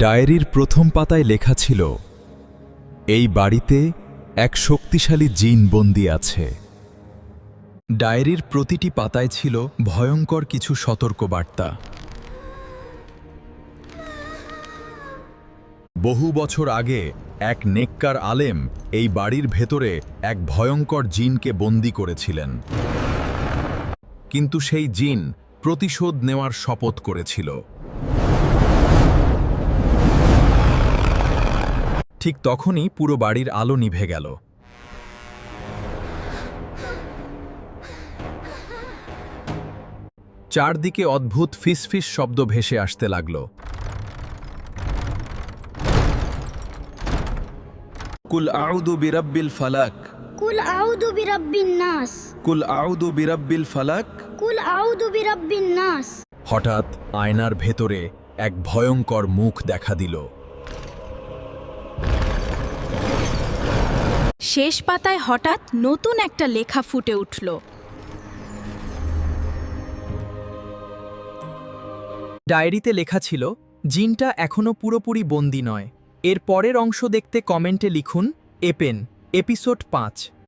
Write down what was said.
ডায়েরির প্রথম পাতায় লেখা ছিল, এই বাড়িতে এক শক্তিশালী জিন বন্দী আছে। ডায়েরির প্রতিটি পাতায় ছিল ভয়ঙ্কর কিছু সতর্কবার্তা। বহু বছর আগে এক নেককার আলেম এই বাড়ির ভেতরে এক ভয়ঙ্কর জিনকে বন্দী করেছিলেন, কিন্তু সেই জিন প্রতিশোধ নেওয়ার শপথ করেছিল। ঠিক তখনই পুরো বাড়ির আলো নিভে গেল। চারদিকে অদ্ভুত ফিসফিস শব্দ ভেসে আসতে লাগল। কুল আউযু বিরাব্বিল ফালাক, কুল আউযু বিরাব্বিন নাস, কুল আউযু বিরাব্বিল ফালাক। কুল আউযু বিরাব্বিন নাস। হঠাৎ আয়নার ভেতরে এক ভয়ঙ্কর মুখ দেখা দিল। শেষ পাতায় হঠাৎ নতুন একটা লেখা ফুটে উঠল। ডায়েরিতে লেখা ছিল, জিনটা এখনো পুরোপুরি বন্দী নয়। এর পরের অংশ দেখতে কমেন্টে লিখুন এপেন এপিসোড 5।